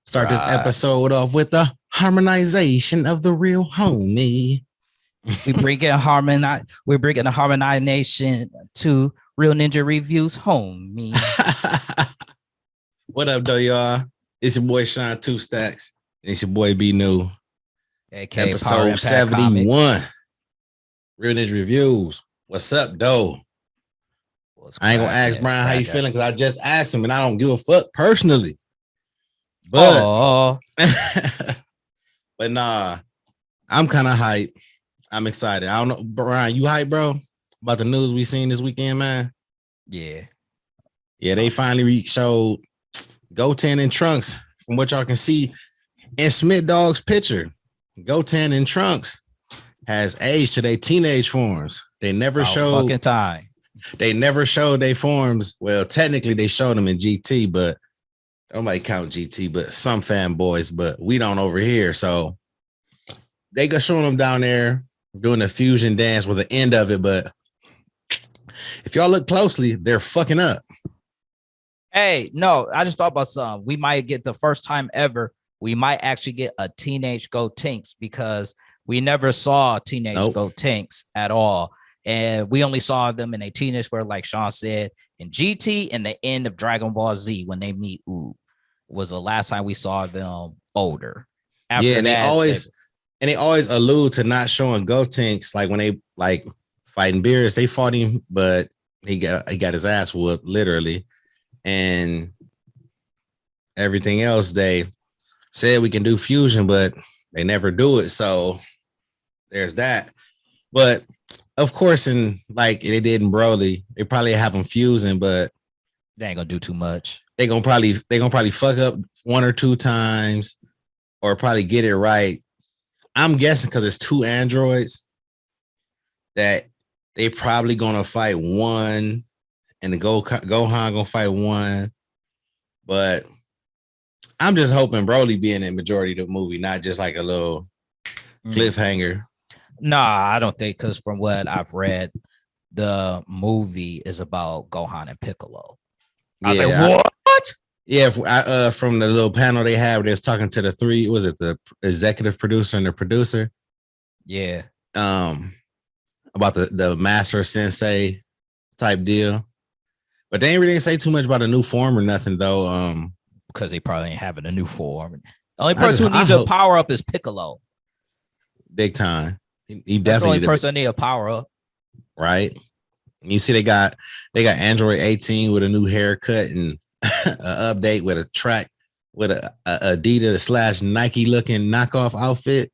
Start this episode off with the harmonization of the real homie. We're bringing the harmonization to Real Ninja Reviews, homie. What up, though, y'all? It's your boy Sean Two Stacks. And it's your boy B New. AKA episode 71. Comics. Real Ninja Reviews. What's up, though? I ain't gonna ask Brian how you feeling because I just asked him and I don't give a fuck personally. But but nah, I'm kind of hyped. I'm excited. I don't know, Brian, you hyped, bro, about the news we seen this weekend, man? Yeah, they finally showed Goten and Trunks. From what y'all can see in Smith Dog's picture, Goten and Trunks has aged to their teenage forms. They never showed fucking time. They never showed their forms. Well, technically they showed them in GT, but nobody count GT, but some fanboys, but we don't over here. So they got showing them down there doing the fusion dance with the end of it. But if y'all look closely, they're fucking up. Hey, no, I just thought about something. We might get the first time ever. We might actually get a teenage Gotenks because we never saw teenage Gotenks at all. And we only saw them in a teenage where, like Sean said, in GT and the end of Dragon Ball Z when they meet Oob was the last time we saw them older. After and that, they always allude to not showing Gotenks, like when they like fighting Beerus, they fought him, but he got his ass whooped literally, and everything else they said we can do fusion, but they never do it. So there's that. But of course, in like they did in Broly, they probably have them fusing, but they ain't gonna do too much. They gonna probably fuck up one or two times, or probably get it right. I'm guessing because it's two androids that they probably gonna fight one, and the Gohan gonna fight one. But I'm just hoping Broly be in the majority of the movie, not just like a little cliffhanger. Nah, I don't think, because from what I've read, the movie is about Gohan and Piccolo. I was like, what? Yeah, from the little panel they have, they're talking to the three. Was it the executive producer and the producer? Yeah. About the master sensei type deal, but they ain't really say too much about a new form or nothing though. Because they probably ain't having a new form. The only person who needs a power up is Piccolo. Big time. He That's definitely the only person need a power up. Right. You see, they got Android 18 with a new haircut and an update with a track with a Adidas / Nike looking knockoff outfit.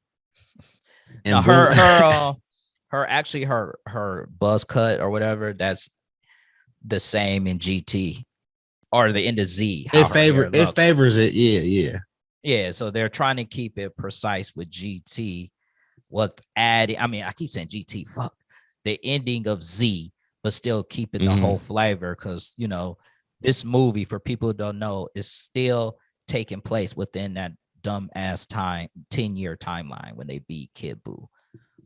And her buzz cut or whatever, that's the same in GT or the end of Z. It favors it. Yeah. So they're trying to keep it precise with GT. What adding? I mean, I keep saying GT. Fuck the ending of Z, but still keeping the whole flavor, because this movie, for people who don't know, is still taking place within that dumb ass 10-year timeline when they beat Kid Buu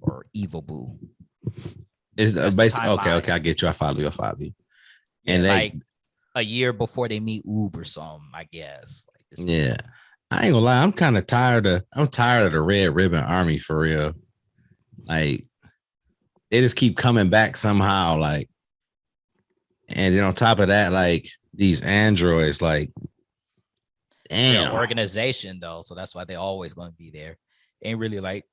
or Evil Buu. It's basically okay. I get you. I follow you. And like a year before they meet Oob or something, I guess. Yeah. I ain't gonna lie, I'm tired of the Red Ribbon Army for real. Like, they just keep coming back somehow, like, and then on top of that, like, these androids, like, damn. They're an organization though, so that's why they're always going to be there. Ain't really like,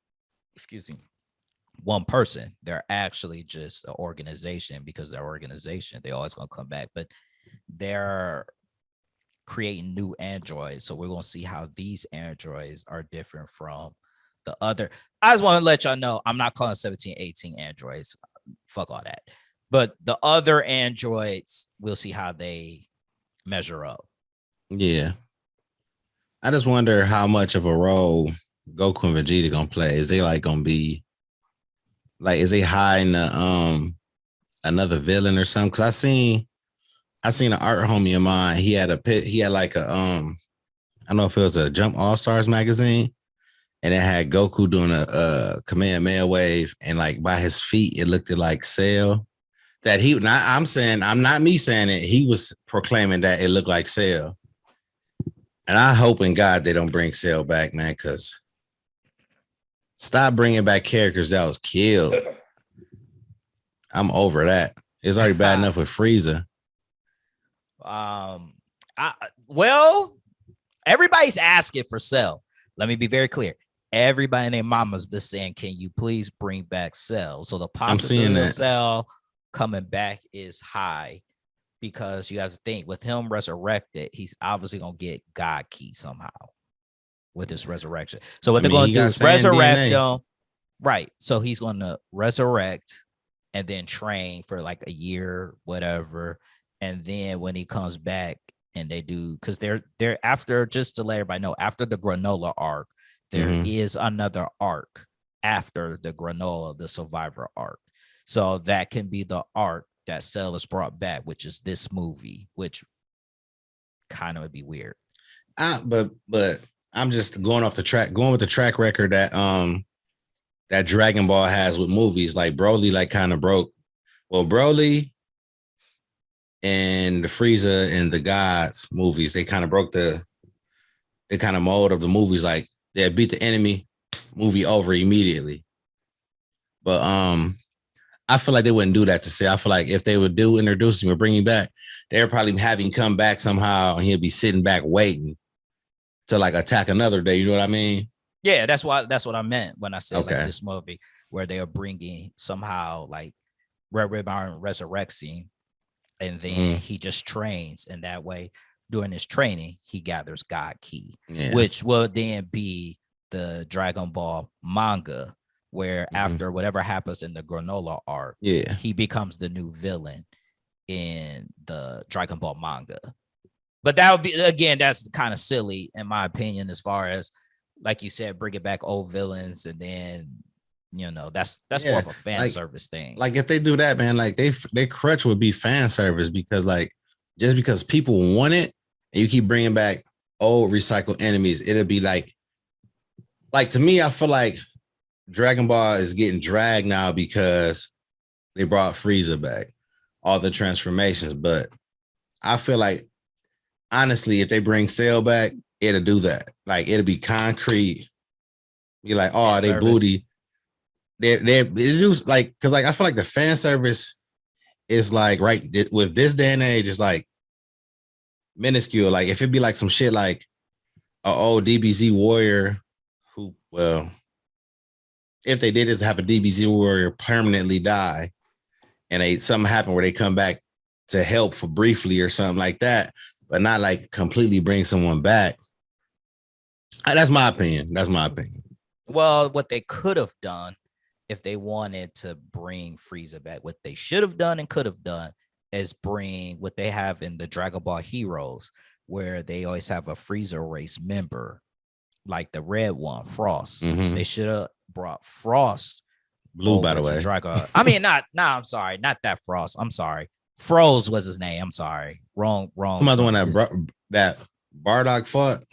one person. They're actually just an organization, because they're organization. They always going to come back, but they're creating new androids, so we're gonna see how these androids are different from the other. I just want to let y'all know, I'm not calling 17, 18 androids. Fuck all that. But the other androids, we'll see how they measure up. Yeah. I just wonder how much of a role Goku and Vegeta gonna play. Is they like gonna be like, is they hiding another villain or something? Because I seen an art homie of mine. He had like a I don't know if it was a Jump All Stars magazine, and it had Goku doing a Kamehameha wave, and like by his feet it looked like Cell. That I'm not me saying it. He was proclaiming that it looked like Cell. And I hope in God they don't bring Cell back, man, because stop bringing back characters that was killed. I'm over that. It's already bad enough with Frieza. Well, everybody's asking for Cell. Let me be very clear. Everybody and their mama's been saying, "Can you please bring back Cell?" So the possibility of Cell coming back is high because you have to think with him resurrected, he's obviously gonna get God Key somehow with his resurrection. So what they're gonna do is resurrect him, right? So he's gonna resurrect and then train for like a year, whatever, and then when he comes back. And they do because they're after, just to let everybody know, after the granola arc, there is another arc after the granola, the survivor arc. So that can be the arc that Cell is brought back, which is this movie, which kind of would be weird. But I'm just going with the track record that that Dragon Ball has with movies. Like Broly, like kind of broke. Well, Broly and the Frieza and the Gods movies, they kind of broke the kind of mode of the movies. Like they beat the enemy, movie over immediately. But I feel like they wouldn't do that to say. I feel like if they would introduce him or bring him back, they'd probably have him come back somehow and he'll be sitting back waiting to like attack another day. You know what I mean? Yeah, that's what I meant when I said like this movie where they are bringing somehow like Red Ribbon resurrects him. And then he just trains, and that way, during his training, he gathers God Key, which will then be the Dragon Ball manga, where after whatever happens in the granola arc, he becomes the new villain in the Dragon Ball manga. But that would be, again, that's kind of silly, in my opinion, as far as, like you said, bringing back old villains and then that's more of a fan service thing. Like if they do that, man, like their crutch would be fan service because like just because people want it and you keep bringing back old recycled enemies, it'll be like to me, I feel like Dragon Ball is getting dragged now because they brought Frieza back, all the transformations. But I feel like honestly, if they bring Cell back, it'll do that. Like it'll be concrete. Be like, oh, they booty. They do like because like I feel like the fan service is like right with this day and age is like minuscule. Like if it be like some shit like a old DBZ warrior who, well, if they did is have a DBZ warrior permanently die and something happened where they come back to help for briefly or something like that, but not like completely bring someone back. That's my opinion. Well, what they could have done if they wanted to bring Frieza back, what they should have done and could have done is bring what they have in the Dragon Ball Heroes, where they always have a Frieza race member, like the red one, Frost. They should have brought Frost. Blue, by the way. I mean, I'm sorry, not that Frost. I'm sorry. Froze was his name. I'm sorry. Wrong. Some other one that Bardock fought.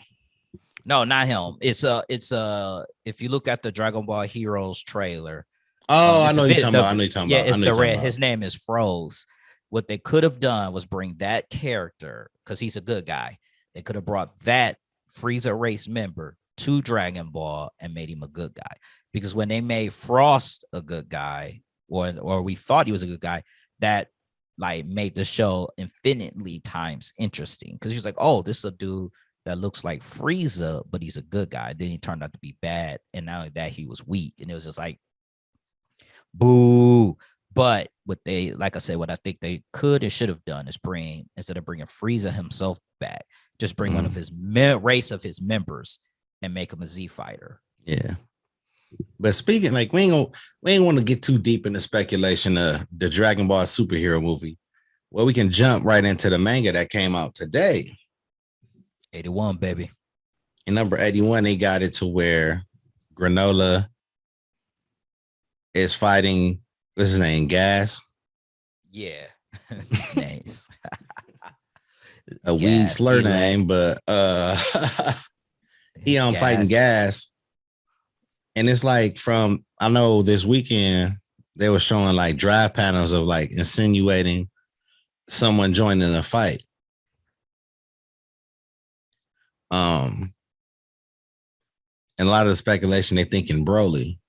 No, not him. It's if you look at the Dragon Ball Heroes trailer. Oh, I know you're talking about. Yeah, it's the red. His name is Froze. What they could have done was bring that character, because he's a good guy. They could have brought that Frieza race member to Dragon Ball and made him a good guy. Because when they made Frost a good guy, or we thought he was a good guy, that like made the show infinitely times interesting. Because he was like, oh, this is a dude that looks like Frieza, but he's a good guy. Then he turned out to be bad. And not only that, he was weak. And it was just like, boo. But what I think they could and should have done is instead of bringing Frieza himself back, just bring one of his race of his members and make him a Z fighter. Yeah. But speaking, like, we ain't want to get too deep into speculation of the Dragon Ball superhero movie. Well, we can jump right into the manga that came out today. 81, baby. In number 81, they got it to where Granola is fighting, what's his name, Gas? Yeah. His name's a weed slur name, but he on fighting Gas. And it's like I know this weekend they were showing like draft panels of like insinuating someone joining the fight. Um, and a lot of the speculation they thinking Broly.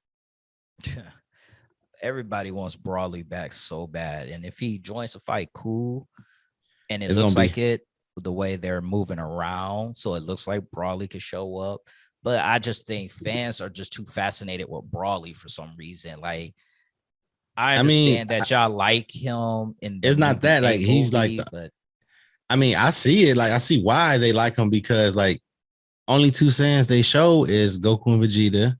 Everybody wants Brawley back so bad, and if he joins the fight, cool. And it It's looks gonna be. like it the way they're moving around, so it looks like Brawley could show up. But I just think fans are just too fascinated with Brawley for some reason. Like, I I mean, understand that y'all like him in the it's not movie, that like he's like. but I mean, I see it. Like I see why they like him because like only two Saiyans they show is Goku and Vegeta,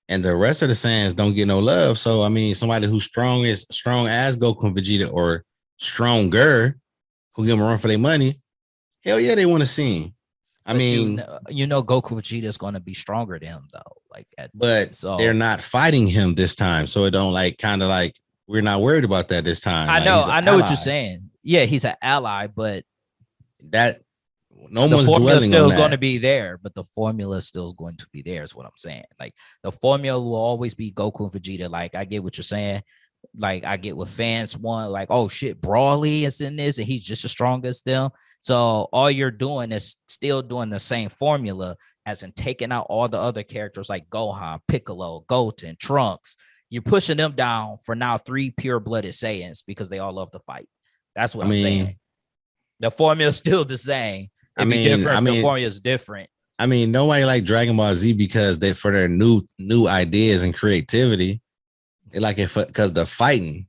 and the rest of the Saiyans don't get no love. So I mean, somebody who's strong as Goku and Vegeta or stronger, who give them a run for their money, hell yeah, they want to see him. I mean, Goku Vegeta is going to be stronger than him though. But they're not fighting him this time, so it don't like kind of like we're not worried about that this time. I know what you're saying. Yeah, he's an ally, but that no one's formula still is going to be there, but the formula still is going to be there. Is what I'm saying. Like the formula will always be Goku and Vegeta. Like I get what you're saying. Like I get what fans want. Like, oh shit, Brawley is in this, and he's just as strong as them. So all you're doing is still doing the same formula, as in taking out all the other characters like Gohan, Piccolo, Goten, Trunks. You're pushing them down for now 3 pure-blooded Saiyans because they all love to fight. That's what I'm saying. The formula is still the same. The formula is different. I mean, nobody like Dragon Ball Z because they for their new ideas and creativity. They like it because the fighting.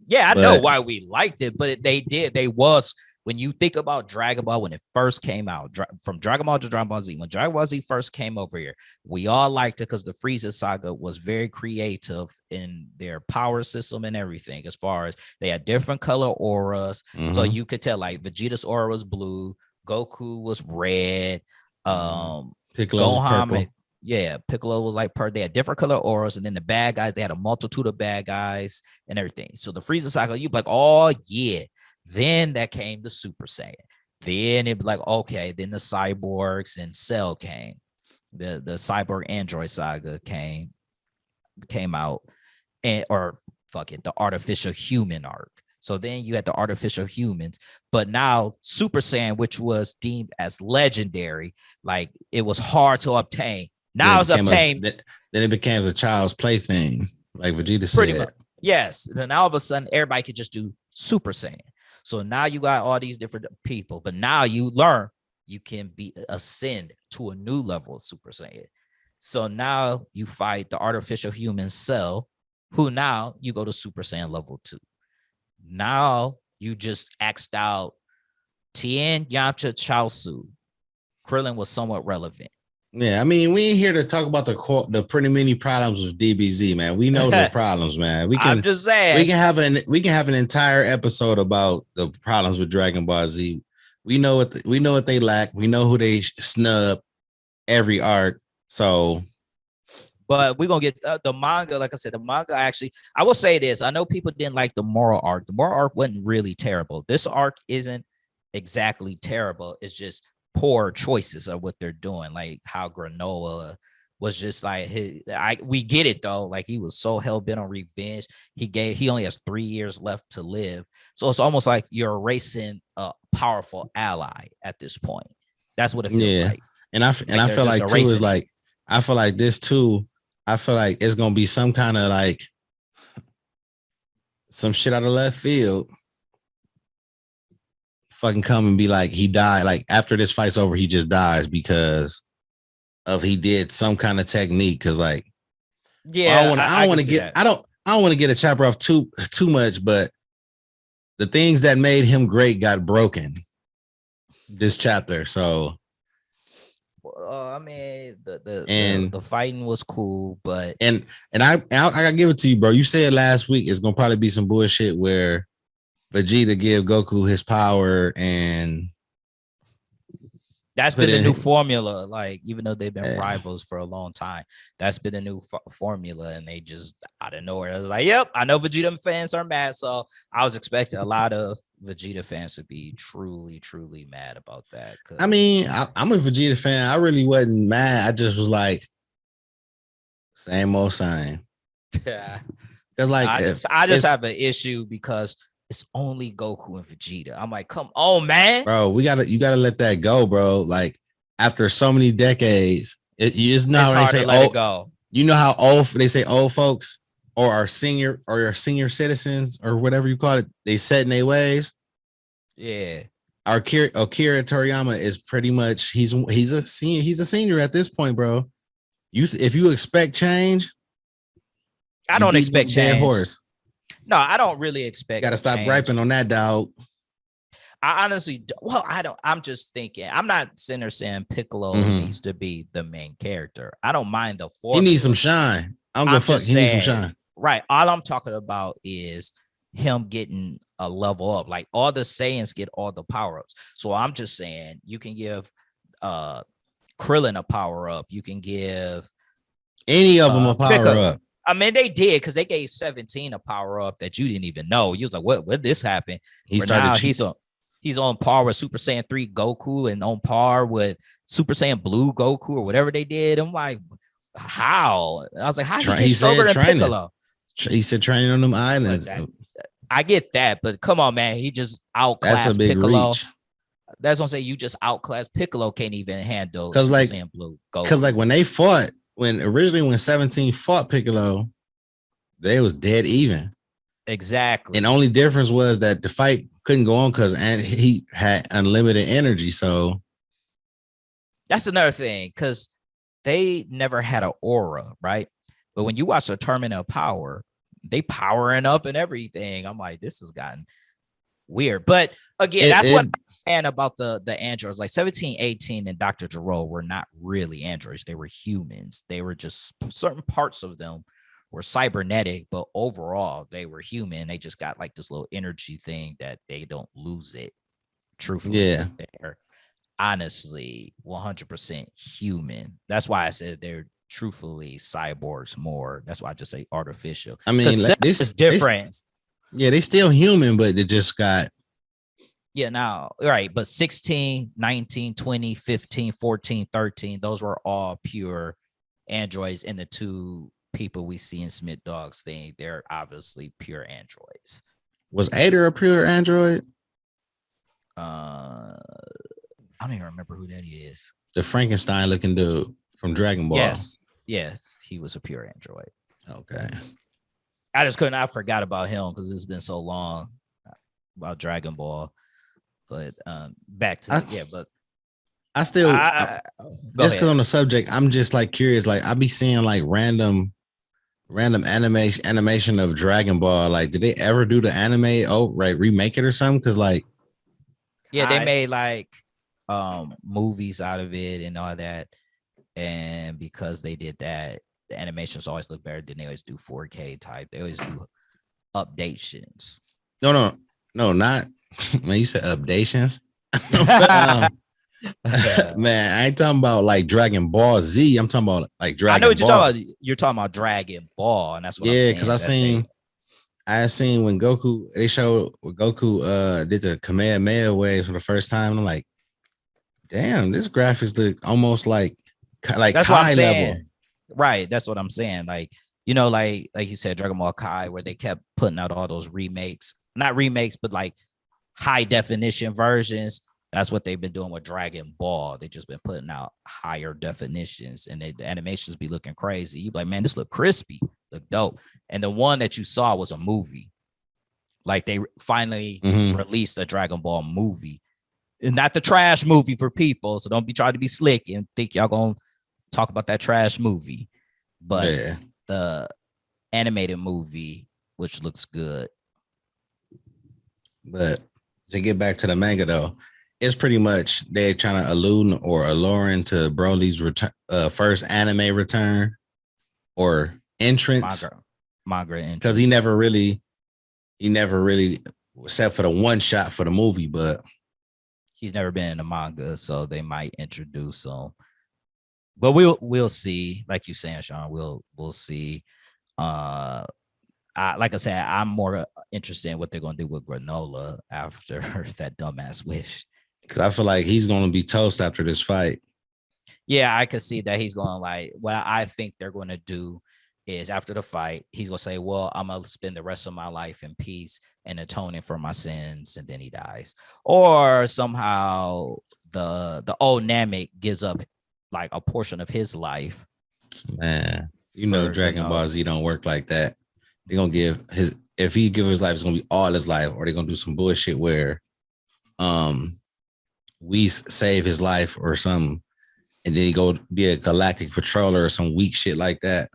Yeah, I know why we liked it, but they was when you think about Dragon Ball when it first came out, from Dragon Ball to Dragon Ball Z, when Dragon Ball Z first came over here, we all liked it because the Frieza saga was very creative in their power system and everything. As far as they had different color auras, so you could tell like Vegeta's aura was blue, Goku was red, Piccolo was purple. Piccolo was like they had different color auras, and then the bad guys, they had a multitude of bad guys and everything. So the Frieza saga, you'd be like, oh yeah. Then that came the Super Saiyan. Then it'd be like, okay, then the cyborgs and Cell came. The cyborg android saga came out, the artificial human arc. So then you had the artificial humans, but now Super Saiyan, which was deemed as legendary, like it was hard to obtain. Now it's obtained. Then it became a child's plaything, like Vegeta said. Pretty much. Yes. Then all of a sudden, everybody could just do Super Saiyan. So now you got all these different people, but now you learn you can ascend to a new level of Super Saiyan. So now you fight the artificial human Cell, who now you go to Super Saiyan level 2. Now you just axed out Tien, Yamcha, Chaozu. Krillin was somewhat relevant. Yeah, I mean, we ain't here to talk about the pretty many problems with DBZ, man. We know the problems, man. I'm just saying we can have an entire episode about the problems with Dragon Ball Z. We know what they lack. We know who they snub every arc. So, but we're gonna get the manga. Like I said, the manga actually. I will say this: I know people didn't like the moral arc. The moral arc wasn't really terrible. This arc isn't exactly terrible. It's just poor choices of what they're doing, like how Granola was just like we get it though, like he was so hell-bent on revenge. He only has 3 years left to live, so it's almost like you're erasing a powerful ally at this point. That's what it feels like. And I feel like too is like I feel like this too. I feel like it's gonna be some kind of like some shit out of left field. Fucking come and be like he died, like after this fight's over he just dies because of he did some kind of technique. Because like I don't want to get a chapter off too much, but the things that made him great got broken this chapter. So I mean the fighting was cool, but and I gotta give it to you, bro. You said last week it's gonna probably be some bullshit where Vegeta give Goku his power, and that's been the new formula. Like, even though they've been rivals for a long time, that's been a new formula, and they just out of nowhere, I was like, "Yep, I know Vegeta fans are mad." So I was expecting a lot of Vegeta fans to be truly, truly mad about that. I mean, I'm a Vegeta fan. I really wasn't mad. I just was like, same old same. Yeah, because like I just have an issue because it's only Goku and Vegeta. I'm like, come on, man. Bro, you gotta let that go, bro. Like, after so many decades, it's not It's when they hard say to let it old. go. You know how old they say old folks or our senior citizens or whatever you call it. They set in their ways. Yeah. Our Akira Toriyama is pretty much he's a senior at this point, bro. If you expect change, I you don't beat expect a dead change. horse. No, I don't really You expect. got to stop change. griping on that, dog. I honestly, well, I don't. I'm just thinking. I'm not sitting there saying Piccolo needs to be the main character. I don't mind the formula. He needs some shine. I don't give a fuck. He needs some shine. Right. All I'm talking about is him getting a level up. Like all the Saiyans get all the power ups. So I'm just saying you can give Krillin a power up. You can give any of them a power up. I mean, they did because they gave 17 a power up that you didn't even know. You was like, what this happened? He's on par with Super Saiyan 3 Goku and on par with Super Saiyan Blue Goku or whatever they did. I'm like, how? I was like, how he get stronger than Piccolo? He said training on them islands. I get that, but come on, man. He just outclassed That's a big Piccolo. Reach. That's what I'm saying. You just outclassed Piccolo. Can't even handle Super Saiyan Blue Goku. Because like when they fought, when 17 fought Piccolo, they was dead even. Exactly. And the only difference was that the fight couldn't go on because he had unlimited energy. So that's another thing because they never had an aura, right? But when you watch the Tournament of Power, they powering up and everything. I'm like, this has gotten weird. But again, that's what I'm saying about the androids. Like 17, 18, and Dr. Gero were not really androids. They were humans. They were just certain parts of them were cybernetic, but overall they were human. They just got like this little energy thing that they don't lose it. Truthfully, yeah, they're honestly 100% human. That's why I said they're truthfully cyborgs more. That's why I just say artificial. I mean, like, this is different. They still human, but they just got. Yeah, now, right. But 16, 19, 20, 15, 14, 13, those were all pure androids. And the two people we see in Smith Dog's thing, they're obviously pure androids. Was Ader a pure android? I don't even remember who that is. The Frankenstein looking dude from Dragon Ball. Yes, he was a pure android. Okay. I forgot about him because it's been so long about Dragon Ball. But back to but I still just because on the subject, I'm just like curious. Like I be seeing like random animation of Dragon Ball. Like, did they ever do the anime? Oh, right, remake it or something? Because like, yeah, they made like movies out of it and all that. And because they did that, the animations always look better than they always do 4K type. They always do updations. No, not man. You said updations. Man, I ain't talking about like Dragon Ball Z. I'm talking about like Dragon Ball. I know what you're talking about. You're talking about Dragon Ball, and that's what I'm saying. Because I seen when they showed Goku did the Kamehameha waves for the first time. And I'm like, damn, this graphics look almost like that's high level. Right. That's what I'm saying. Like, you know, like you said, Dragon Ball Kai, where they kept putting out all those remakes, not remakes, but like high definition versions. That's what they've been doing with Dragon Ball. They just been putting out higher definitions, and the animations be looking crazy. You be like, man, this look crispy, look dope. And the one that you saw was a movie. Like they finally released a Dragon Ball movie, and not the trash movie for people. So don't be trying to be slick and think y'all gonna talk about that trash movie, but the animated movie, which looks good. But to get back to the manga though, it's pretty much they're trying to alluring to Broly's first anime return or entrance. Manga entrance. Because he never really, except for the one shot for the movie, but he's never been in the manga, so they might introduce him. But we'll see. Like you saying, Sean, we'll see. Like I said, I'm more interested in what they're gonna do with Granola after that dumbass wish. Because I feel like he's gonna be toast after this fight. Yeah, I could see that he's going like, well, I think they're gonna do is after the fight, he's gonna say, well, I'm gonna spend the rest of my life in peace and atoning for my sins, and then he dies. Or somehow the old Namek gives up like a portion of his life. Man, you know For Dragon Ball Z don't work like that. They're gonna give his if he give his life, it's gonna be all his life, or they're gonna do some bullshit where we save his life or something, and then he go be a galactic patroller or some weak shit like that.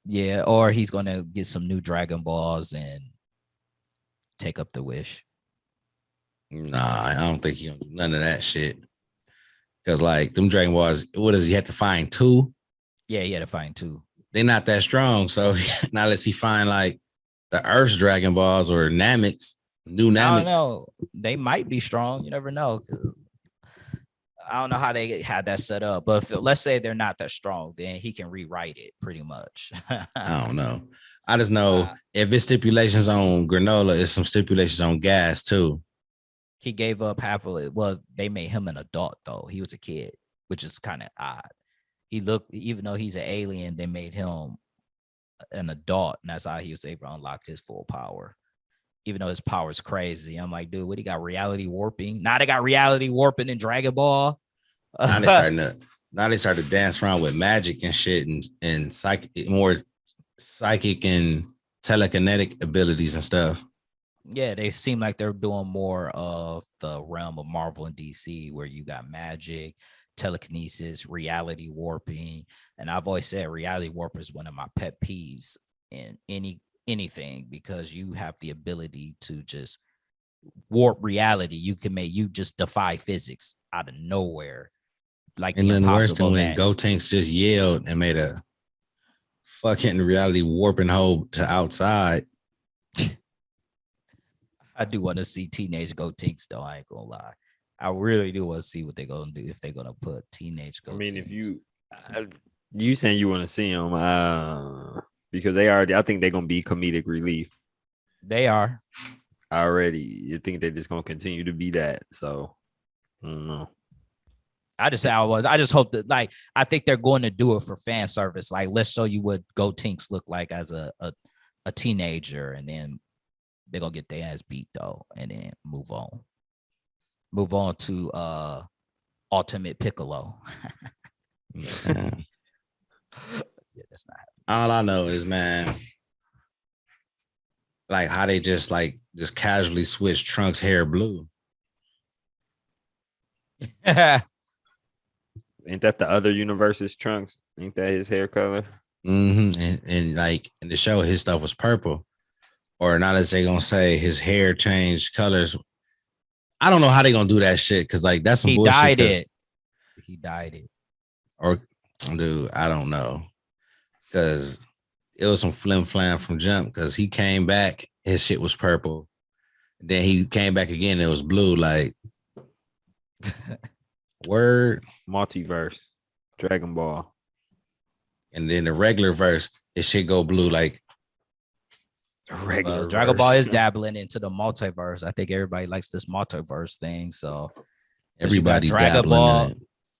Yeah, or he's gonna get some new Dragon Balls and take up the wish. Nah, I don't think he gonna do none of that shit. Cause like them Dragon Balls, what does he have to find two? Yeah, he had to find two. They're not that strong. So now unless he find like the Earth's Dragon Balls or Nameks, new I don't Nameks. know. They might be strong. You never know. I don't know how they had that set up, but let's say they're not that strong, then he can rewrite it pretty much. I don't know. I just know if it's stipulations on granola, it's some stipulations on gas too. He gave up half of it. Well, they made him an adult though. He was a kid, which is kind of odd. He looked, even though he's an alien, they made him an adult, and that's how he was able to unlock his full power. Even though his power is crazy, I'm like, dude, what he got? Reality warping? Now they got reality warping in Dragon Ball. Now they started to dance around with magic and shit and psychic, more psychic and telekinetic abilities and stuff. Yeah, they seem like they're doing more of the realm of Marvel and DC, where you got magic, telekinesis, reality warping. And I've always said reality warp is one of my pet peeves in anything, because you have the ability to just warp reality. You just defy physics out of nowhere. Like And the then worse than impossible when man. Gotenks just yelled and made a fucking reality warping hole to outside. I do want to see Teenage Gotenks though. I ain't gonna lie. I really do want to see what they're gonna do, if they're gonna put Teenage Gotenks. I mean, if you saying you want to see them, because they already, I think they're gonna be comedic relief. They are already. You think they're just gonna continue to be that? So I don't know. I just hope that, like, I think they're going to do it for fan service. Like, let's show you what Gotenks look like as a teenager, and then they're gonna get their ass beat though, and then move on. Move on to Ultimate Piccolo. Yeah, that's not happening. All I know is, man, like how they just casually switch Trunks' hair blue. Ain't that the other universe's Trunks? Ain't that his hair color? Mm-hmm. And like in the show, his stuff was purple. Or not as they gonna say his hair changed colors. I don't know how they gonna do that shit, because like that's some he bullshit. He dyed it. Or dude, I don't know. Because it was some flim flam from jump, because he came back, his shit was purple. Then he came back again, it was blue. Like word. Multiverse, Dragon Ball. And then the regular verse, it should go blue. Like regular Dragon Ball is dabbling into the multiverse. I think everybody likes this multiverse thing. So everybody Dragon Ball. in it.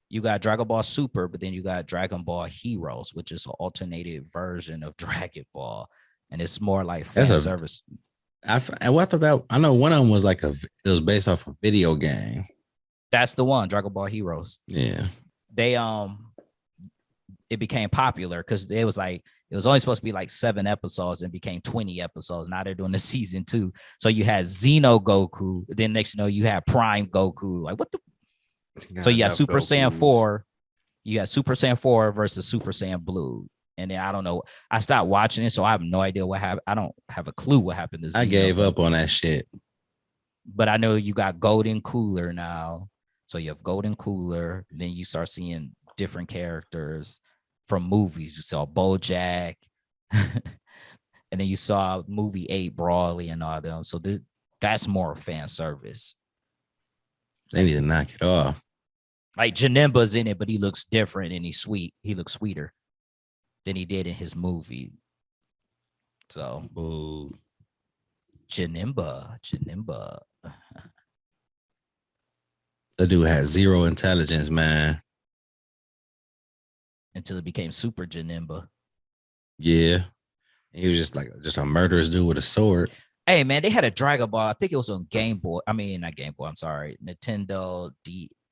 You got Dragon Ball Super, but then you got Dragon Ball Heroes, which is an alternated version of Dragon Ball, and it's more like fan service. I thought that, I know one of them was like it was based off a video game. That's the one, Dragon Ball Heroes. Yeah. They it became popular because it was only supposed to be like 7 episodes and became 20 episodes. Now they're doing the season 2. So you had Xeno Goku, then next you know you had Prime Goku. Like what the? So you got Super Saiyan 4. You got Super Saiyan 4 versus Super Saiyan Blue. And then I don't know. I stopped watching it, so I have no idea what happened. I don't have a clue what happened to Xeno. I gave up on that shit. But I know you got Golden Cooler now. So you have Golden Cooler. Then you start seeing different characters from movies. You saw BoJack. And then you saw movie 8 Brawley and all them. So that's more fan service. They need to knock it off. Like Janemba's in it, but he looks different and he's sweet. He looks sweeter than he did in his movie. So, boo. Janemba. The dude had zero intelligence, man. Until it became Super Janemba. Yeah. He was just a murderous dude with a sword. Hey man, they had a Dragon Ball. I think it was on Game Boy. I mean, not Game Boy. I'm sorry, Nintendo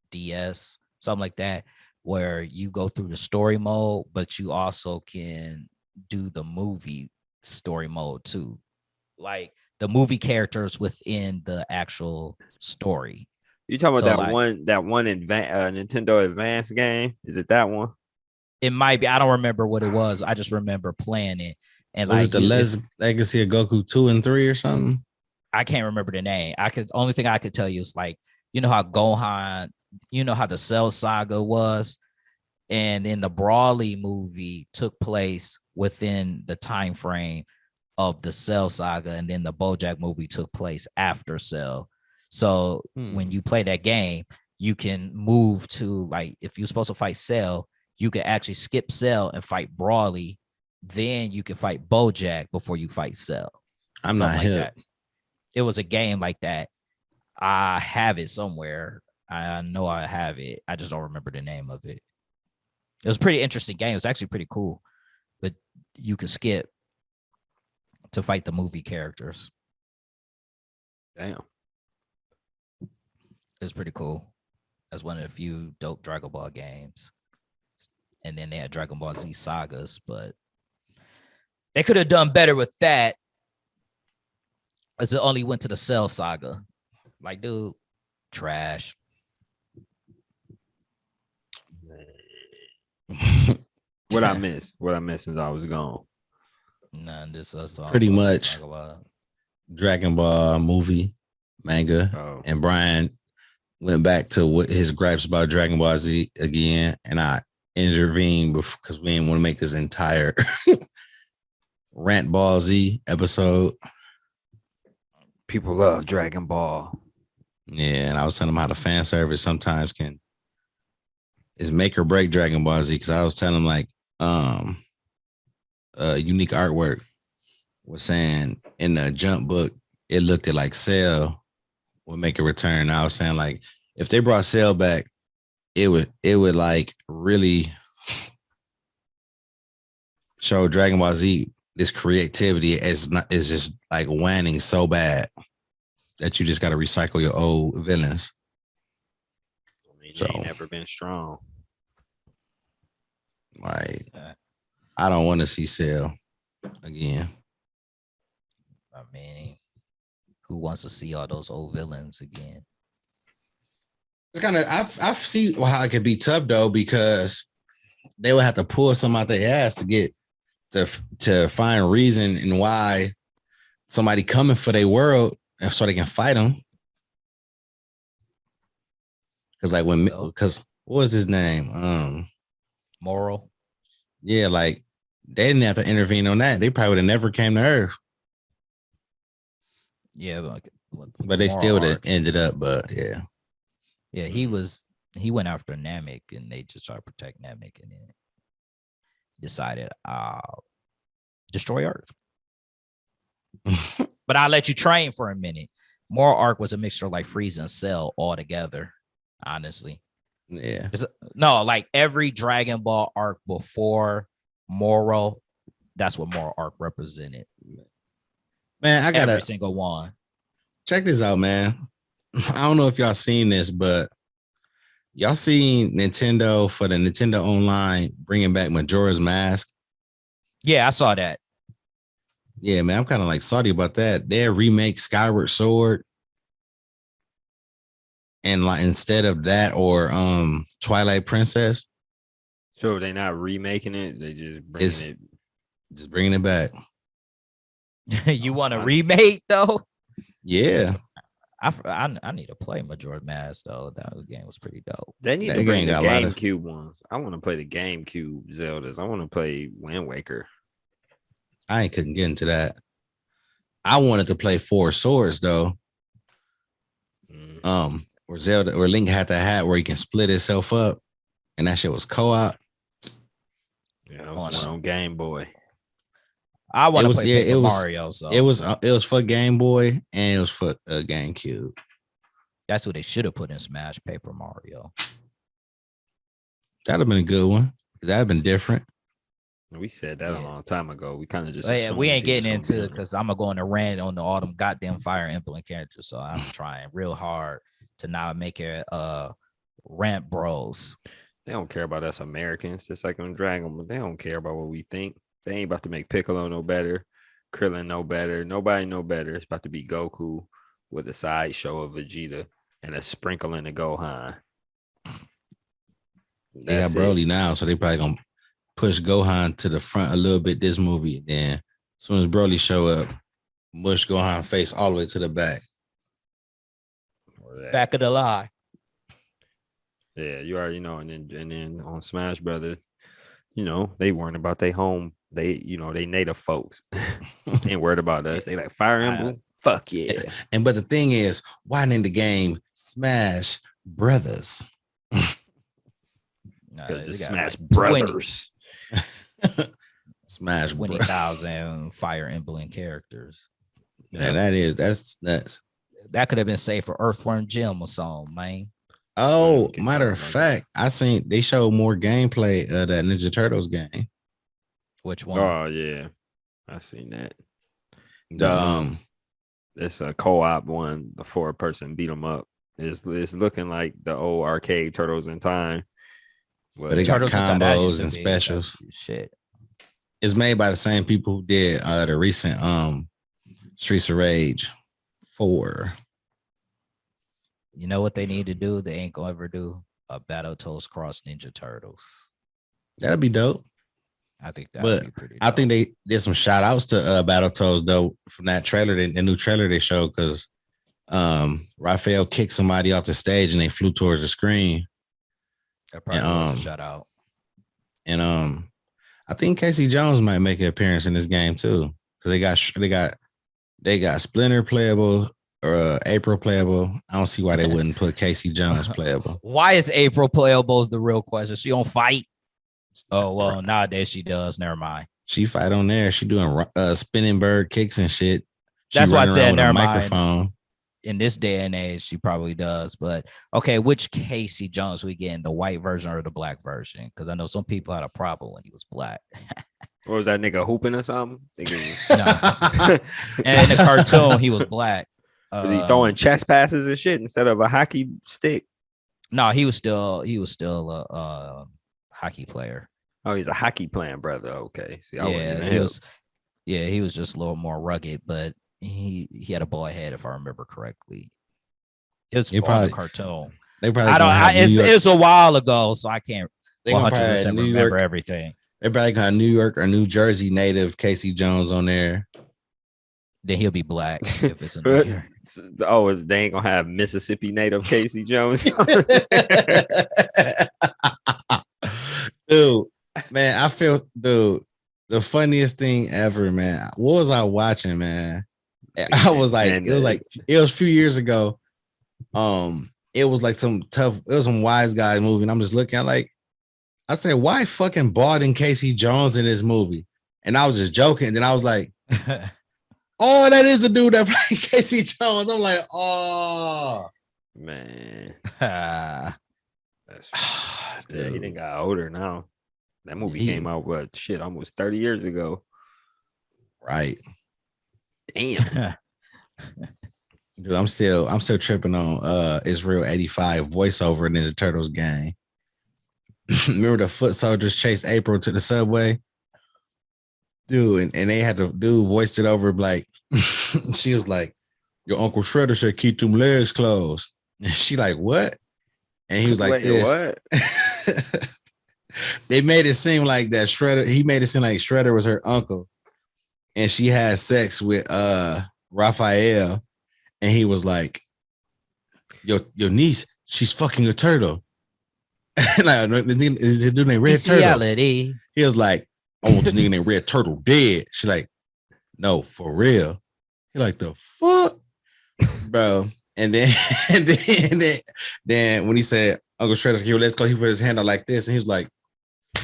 DS, something like that, where you go through the story mode, but you also can do the movie story mode too, like the movie characters within the actual story. You talking So about like, that one Nintendo Advance game? Is it that one? it might be. I don't remember what it was. I just remember playing it, and Was it like the Legacy of Goku 2 and 3 or something? I can't remember the name. Only thing I could tell you is like, you know how Gohan, you know how the Cell Saga was, and then the Brawly movie took place within the time frame of the Cell Saga, and then the BoJack movie took place after Cell. So when you play that game, you can move to, like, if you're supposed to fight Cell, you can actually skip Cell and fight Brawly. Then you can fight BoJack before you fight Cell. I'm Something not like hip. that. It was a game like that. I have it somewhere. I know I have it. I just don't remember the name of it. It was a pretty interesting game. It was actually pretty cool, but you could skip to fight the movie characters. Damn. It was pretty cool. That's one of the few dope Dragon Ball games. And then they had Dragon Ball Z sagas, but they could have done better with that, as it only went to the Cell saga. Like, dude, trash. What I missed? What I missed since I was gone? None. This is Pretty much Dragon Ball movie, manga, and Brian went back to what his gripes about Dragon Ball Z again, and I intervened because we didn't want to make this entire Rant Ball Z episode. People love Dragon Ball. Yeah, and I was telling him how the fan service sometimes is make or break Dragon Ball Z, because I was telling him like unique artwork was saying in the Jump book it looked at like Cell would make a return. I was saying like if they brought Cell back, it would like really show Dragon Ball Z this creativity is just like waning so bad that you just got to recycle your old villains. I mean, they ain't never been strong. Like, I don't want to see Cell again. I mean, who wants to see all those old villains again? It's kind of I see how it could be tough though, because they would have to pull some out their ass to get to find reason and why somebody coming for their world, and so they can fight them. Because like because what was his name? Moral. Yeah, like they didn't have to intervene on that. They probably would have never came to Earth. Yeah, but they still would have ended up. But yeah. Yeah, he went after Namek, and they just tried to protect Namek, and then decided destroy Earth. But I'll let you train for a minute. Moral arc was a mixture of like Frieza and Cell all together, honestly. Yeah. No, like every Dragon Ball arc before Moral, that's what Moral arc represented. Man, I got every single one. Check this out, man. I don't know if y'all seen this, but y'all seen Nintendo for the Nintendo Online bringing back Majora's Mask? Yeah, I saw that. Yeah, man, I'm kind of like salty about that. They remake Skyward Sword, and like instead of that or Twilight Princess. So they're not remaking it; they just bringing it back. You want a remake though? Yeah. I need to play Majora's Mask though. That game was pretty dope. They need to bring the GameCube ones. I want to play the GameCube Zeldas. I want to play Wind Waker. I couldn't get into that. I wanted to play Four Swords though. Where Zelda or Link had the hat where he can split himself up, and that shit was co-op. Yeah, it was on Game Boy. I want to play Mario. So it was for Game Boy and it was for GameCube. That's what they should have put in Smash Paper Mario. That'd have been a good one. That'd have been different. We said that a long time ago. We kind of just we ain't getting into it because I'm gonna go on a rant on all them goddamn Fire Emblem characters. So I'm trying real hard to not make it rant bros. They don't care about us Americans, just like on Dragon, but they don't care about what we think. They ain't about to make Piccolo no better, Krillin no better, nobody no better. It's about to be Goku with a sideshow of Vegeta and a sprinkling of Gohan. They got Broly now, so they probably gonna push Gohan to the front a little bit this movie. And then as soon as Broly show up, mush Gohan face all the way to the back. Back of the line. Yeah, you already know. And then on Smash Brothers, they weren't about their home. They native folks. Ain't worried about us. They like Fire Emblem. Fuck yeah. But the thing is, why in the game Smash Brothers? Because it's Smash Brothers. Smash 20,000 Fire Emblem characters. Yeah, that's nuts. That could have been saved for Earthworm Jim or something, man. Oh, matter of fact, I seen they showed more gameplay of that Ninja Turtles game. Which one? Oh yeah, I seen that. It's a co-op one. The 4-person beat 'em up. It's looking like the old arcade Turtles in Time. But they got combos and specials. Shit. It's made by the same people who did the recent Streets of Rage 4. You know what they need to do? They ain't gonna ever do a Battletoads cross Ninja Turtles. That'd be dope. I think that would be pretty dope. I think they did some shout outs to Battletoads though from that trailer, the new trailer they showed, because Raphael kicked somebody off the stage and they flew towards the screen. That probably was a shout out. And I think Casey Jones might make an appearance in this game too, because they got Splinter playable or April playable. I don't see why they wouldn't put Casey Jones playable. Why is April playable is the real question. She don't fight. Oh well, nowadays she does. Never mind. She fight on there. She doing spinning bird kicks and shit. That's why I said never mind. Microphone. In this day and age, she probably does. But okay, which Casey Jones we getting, the white version or the black version? Because I know some people had a problem when he was black. Or was that nigga hooping or something? No. And in the cartoon, he was black. Was he throwing chest passes and shit instead of a hockey stick? No, he was still a hockey player. Oh, he's a hockey playing brother. Okay. See, he was just a little more rugged, but he had a bald head if I remember correctly. It was probably a cartoon. It's a while ago, so I can't 100% remember everything. They probably got New York or New Jersey native Casey Jones on there. Then he'll be black if it's a New York. Oh, they ain't gonna have Mississippi native Casey Jones. Dude, man, I feel the funniest thing ever, man. What was I watching, man? I was like, it was a few years ago. It was like some Wise Guys movie, and I'm just looking at I said, why fucking Baldwin Casey Jones in this movie? And I was just joking. And then I was like, oh, that is the dude that played Casey Jones. I'm like, oh man. Dude. Yeah, he done got older now. That movie came out almost 30 years ago. Right. Damn. Dude, I'm still tripping on Israel 85 voiceover in Ninja Turtles game. Remember the foot soldiers chased April to the subway? Dude, and they had the dude voiced it over like she was like, your Uncle Shredder said keep them legs closed. And she like, what? And he was like, this. What? They made it seem like that Shredder, he made it seem like Shredder was her uncle. And she had sex with Raphael. And he was like, your niece, she's fucking a turtle. Like, the dude named Red Turtle. He was like, I want this nigga named Red Turtle dead. She like, no, for real. He like, the fuck? Bro. And then when he said, Uncle Shredder's here, let's go, he put his hand out like this. And he was like,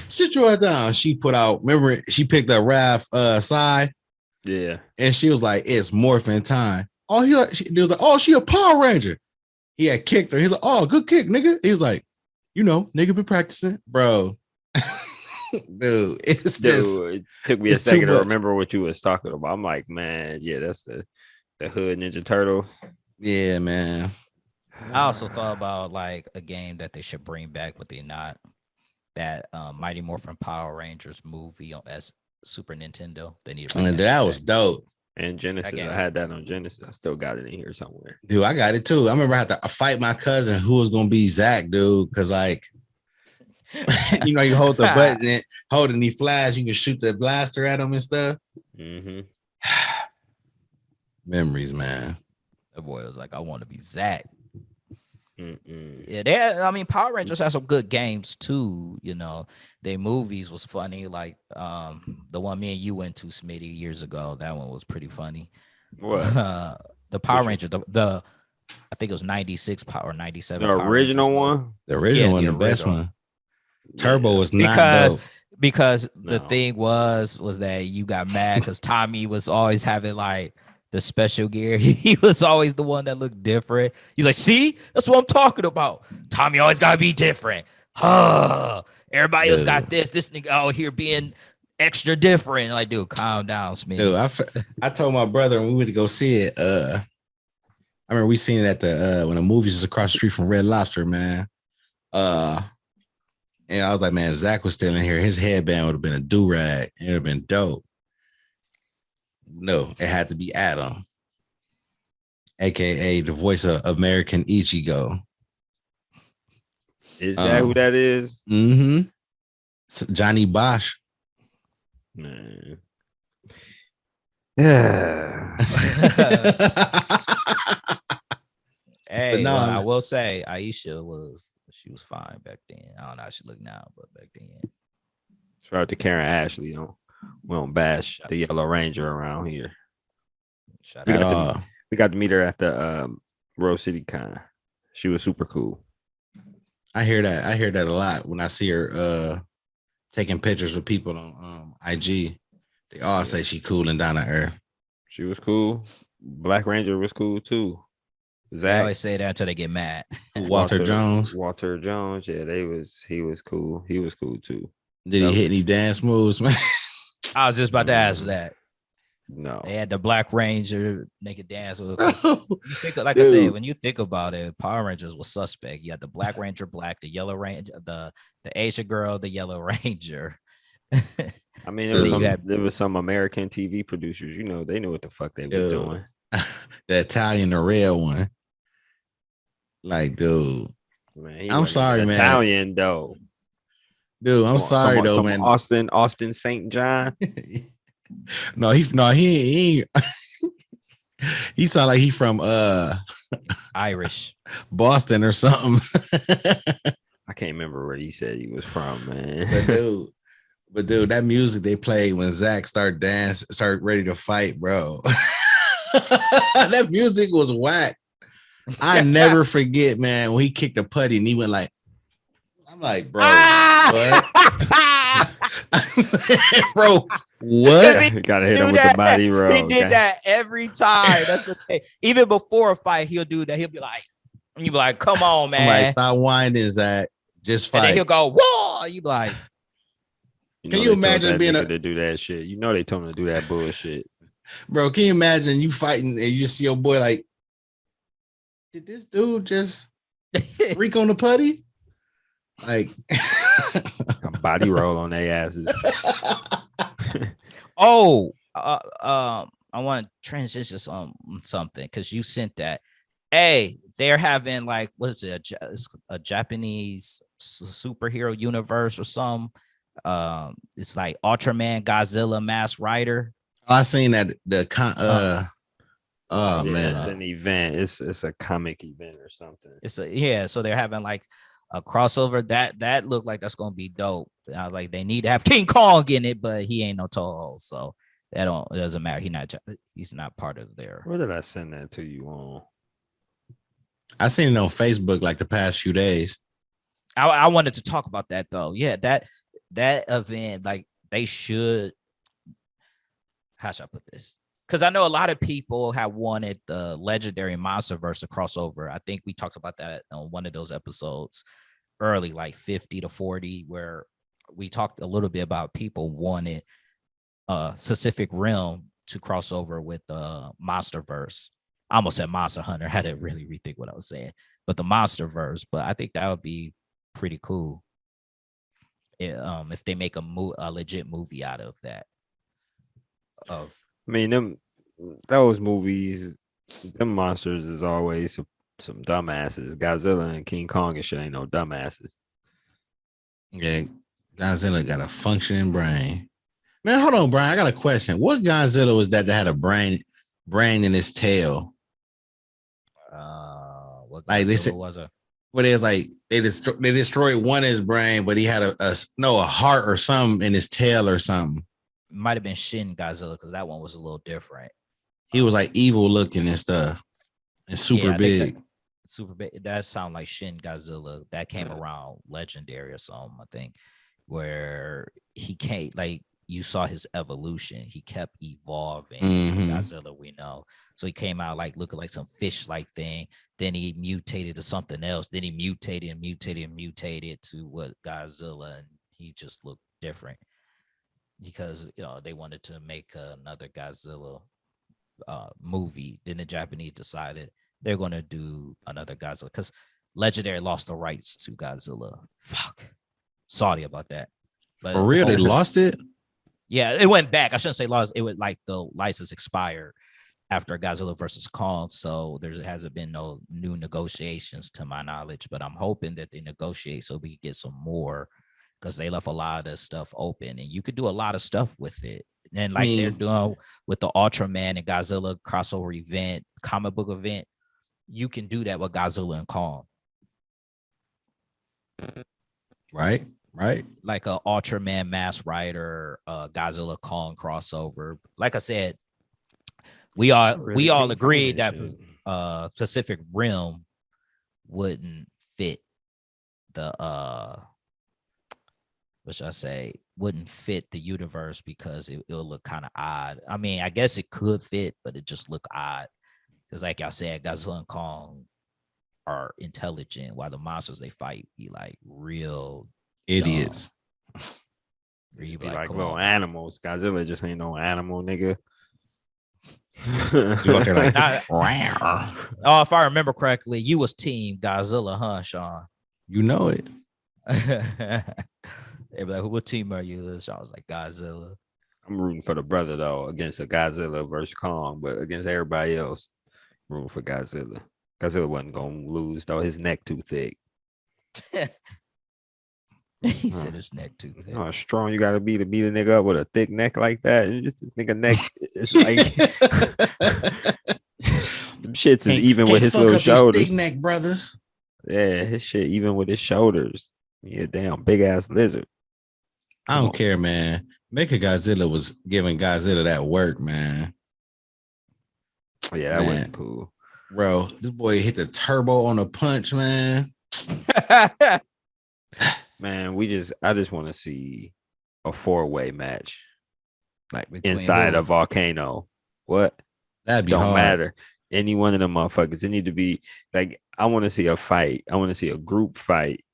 sit your ass down. She put out, remember, she picked up Raph side. Yeah. And she was like, it's morphin' time. Oh, he was like, oh, she a Power Ranger. He had kicked her. He's like, oh, good kick, nigga. He was like, nigga been practicing, bro. Dude, it's just Dude, it took me a it's too second to much. remember what you was talking about. I'm like, man, yeah, that's the Hood Ninja Turtle. Yeah, man. I also thought about like a game that they should bring back, but they're not. That Mighty Morphin Power Rangers movie on as Super Nintendo. They need to bring And that, that shit was back. dope. And Genesis, game I was- had that on Genesis. I still got it in here somewhere. Dude, I got it too. I remember I had to fight my cousin who was gonna be Zach, dude, because like you know, you hold the button and hold and he flash, you can shoot the blaster at him and stuff. Mm-hmm. Memories, man. The boy was like, I want to be Zach. Mm-mm. Yeah, I mean, Power Rangers had some good games too. You know, their movies was funny. Like the one me and you went to, Smitty, years ago. That one was pretty funny. What? The Power Which one? Ranger, the I think it was 96 Power 97. The Power original Rangers one? The original Yeah, one, the the best original. one. Turbo was not because dope. because the No. thing was that you got mad because Tommy was always having like the special gear. He was always the one that looked different. He's like, see, that's what I'm talking about. Tommy always gotta be different. Everybody else got Dude. this nigga out here being extra different. Like, dude, calm down, Smitty. Dude, I told my brother when we went to go see it. I remember we seen it at the when the movies was across the street from Red Lobster, man. And I was like, man, if Zach was still in here, his headband would have been a do-rag. It would have been dope. No, it had to be Adam, aka the voice of American Ichigo. Is that who that is? Mm-hmm. Johnny Bosch. Man. Hey, But no, well, I will say Aisha was fine back then. I don't know how she look now, but back then. Shout out to Karen Ashley. We don't bash the Yellow Ranger around here. Shout We at out. all. We got to meet her at the Rose City Con. She was super cool. I hear that a lot when I see her taking pictures with people on IG. They all say she cool and down to earth. She was cool. Black Ranger was cool too. They Zach, always say that until they get mad. Walter Jones. Walter Jones. Yeah, he was cool. He was cool too. Did he hit any dance moves, man? I was just about to ask that. No. They had the Black Ranger naked dance with. Like I Dude. said, when you think about it, Power Rangers was suspect. You had the Black Ranger, black, the Yellow Ranger, the Asian girl, the Yellow Ranger. I mean, Dude. there was some American TV producers. You know, they knew what the fuck they were Dude. doing. The Italian, the red one. Like, dude. Man, he I'm wasn't sorry, even man. Italian though. Dude, I'm sorry though, Some man. Austin St. John. he he sound like he from Irish. Boston or something. I can't remember where he said he was from, man. But dude, that music they played when Zach started ready to fight, bro. That music was whack. I never forget, man, when he kicked a putty and he went like, I'm like, bro, what? Bro, what? Gotta hit him with the body roll. He did that every time. That's the thing. Even before a fight, he'll do that. He'll be like, come on, man. I'm like, stop whining, Zach. Just fight. And then he'll go, whoa. You be like, Can you imagine being to do that shit? You know they told him to do that bullshit. Bro, can you imagine you fighting and you see your boy like, did this dude just freak on the putty? Like A body roll on their asses. I want to transition something because you sent that. Hey, they're having like, what is it? A Japanese superhero universe or something. It's like Ultraman, Godzilla, Masked Rider. I seen that oh Yeah, man. it's an event. It's a comic event or something. So they're having like a crossover that looked like that's gonna be dope. I was like, they need to have King Kong in it, but he ain't no tall, so it doesn't matter. He's not part of their. Where did I send that to you on? I seen it on Facebook like the past few days. I wanted to talk about that though. Yeah, that event, like they should. How should I put this? Because I know a lot of people have wanted the legendary MonsterVerse to crossover. I think we talked about that on one of those episodes early, like 50 to 40, where we talked a little bit about people wanted a specific realm to cross over with the Monsterverse. I almost said Monster Hunter. I had to really rethink what I was saying, but the Monsterverse. But I think that would be pretty cool if they make a legit movie out of that. I mean, those movies, them monsters is always some dumbasses. Godzilla and King Kong and shit ain't no dumbasses. Yeah, Godzilla got a functioning brain. Man, hold on, Brian. I got a question. What Godzilla was that had a brain in his tail? What like they Godzilla said, was a but it's like they destroyed one in his brain, but he had a heart or something in his tail or something. might have been Shin Godzilla because that one was a little different. He was like evil looking and stuff, and super big. Super big. That sound like Shin Godzilla. That came around Legendary or something, I think, where he can't like you saw his evolution. He kept evolving into the Godzilla we know. So he came out like looking like some fish-like thing. Then he mutated to something else. Then he mutated to what Godzilla, and he just looked different because they wanted to make another Godzilla movie. Then the Japanese decided they're going to do another Godzilla because Legendary lost the rights to Godzilla. Fuck. Sorry about that. But for real, they lost it? Yeah, it went back. I shouldn't say lost. It was like the license expired after Godzilla versus Kong. So there hasn't been no new negotiations to my knowledge, but I'm hoping that they negotiate so we can get some more because they left a lot of stuff open and you could do a lot of stuff with it. And like they're doing with the Ultraman and Godzilla crossover event, comic book event, you can do that with Godzilla and Kong. Right. Like a Ultraman Mask Rider, Godzilla Kong crossover. Like I said, we all agreed that Pacific Rim wouldn't fit the wouldn't fit the universe because it'll look kind of odd. I mean, I guess it could fit, but it just look odd. Because like y'all said, Godzilla and Kong are intelligent while the monsters they fight be like real idiots. Be like little animals. Godzilla just ain't no animal, nigga. Oh, if I remember correctly, you was team Godzilla, huh, Sean? You know it. They be like, what team are you? Sean was like Godzilla. I'm rooting for the brother though against a Godzilla versus Kong, but against everybody else, I'm rooting for Godzilla. Godzilla wasn't gonna lose though. His neck too thick. He said his neck too thick. How strong you gotta be to beat a nigga up with a thick neck like that? Just this nigga neck is like them shits is even with his little shoulders. Thick neck brothers. Yeah, his shit even with his shoulders. Yeah, damn big ass lizard. I don't care, man. Mechagodzilla was giving Godzilla that work, man. Yeah, that wasn't cool. Bro, this boy hit the turbo on a punch, man. Man, I just want to see a 4-way match. Like between inside a volcano. What? That'd be don't hard. matter. Any one of them motherfuckers. It need to be like I want to see a fight. I want to see a group fight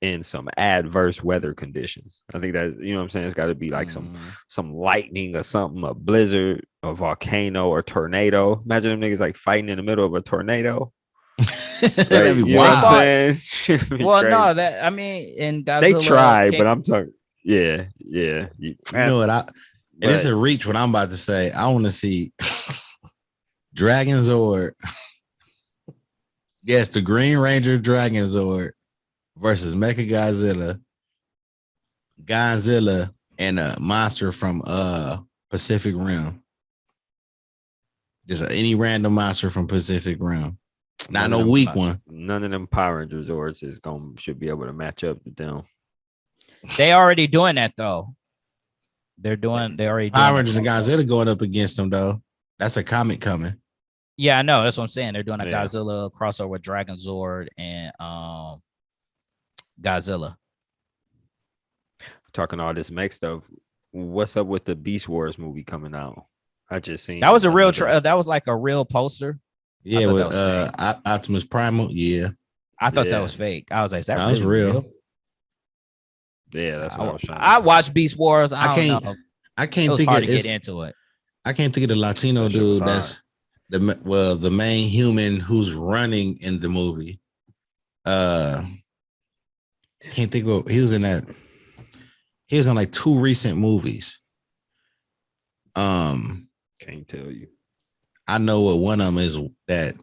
in some adverse weather conditions. I think that's you know what I'm saying. It's got to be like some lightning or something, a blizzard, a volcano, or tornado. Imagine them niggas like fighting in the middle of a tornado. That'd be wild. Well, no, that I mean, in Godzilla, they tried, but I'm talking. Yeah. You know what? It's a reach. What I'm about to say. I want to see Dragon Zord. Yes, the Green Ranger Dragon Zord versus Mechagodzilla, Godzilla, and a monster from Pacific Rim. Just any random monster from Pacific Rim. Not no weak one. None of them Power Ranger Zords should be able to match up with them. They already doing that though. They already Power Rangers and Godzilla going up against them though. That's a comic coming. Yeah, I know. That's what I'm saying. They're doing a Godzilla crossover with Dragon Zord and Godzilla. Talking all this mech stuff. What's up with the Beast Wars movie coming out? I just seen that was a real that was like a real poster. Yeah, with Optimus Primal. Yeah. I thought that was fake. I was like, is that was real? Yeah, that's what I was trying I to watched Beast Wars. I don't know. I It can't was think hard of to get it's. into it. I can't think of the Latino That shit was dude that's the main human who's running in the movie. Can't think of he was in that. He was in like 2 recent movies. Can't tell you. I know what one of them is that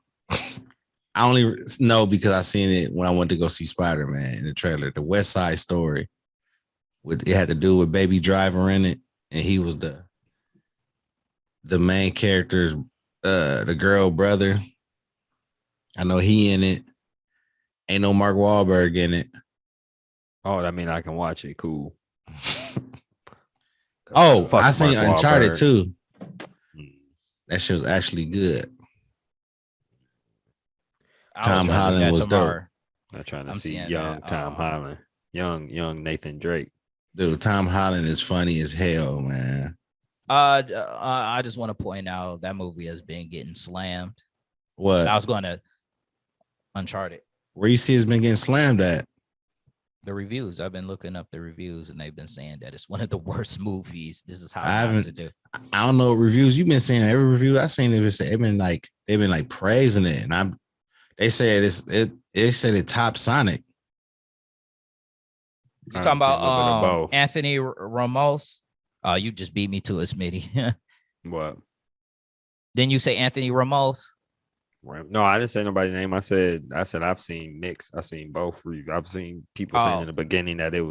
I only know because I seen it when I went to go see Spider-Man in the trailer, the West Side Story. It had to do with Baby Driver in it, and he was the main character's the girl brother. I know he in it. Ain't no Mark Wahlberg in it. Oh, that mean I can watch it. Cool. Oh, Fuck I seen Mark Uncharted Wahlberg. too. That shit was actually good. Tom Holland was dope. I'm trying to I'm see seeing young that, Tom Holland, young Nathan Drake. Dude, Tom Holland is funny as hell, man. I just want to point out that movie has been getting slammed. What? I was going to Uncharted. Where you see it's been getting slammed at? The reviews. I've been looking up the reviews, and they've been saying that it's one of the worst movies. This is how not to do. I don't know what reviews you've been saying. Every review I've seen, they've been like praising it, and they said it said it topped Sonic. You talking about Anthony Ramos? Oh, you just beat me to it, Smitty. What? Didn't you say Anthony Ramos? No, I didn't say nobody's name. I said I've seen mixed. I've seen both. I've seen people saying in the beginning that they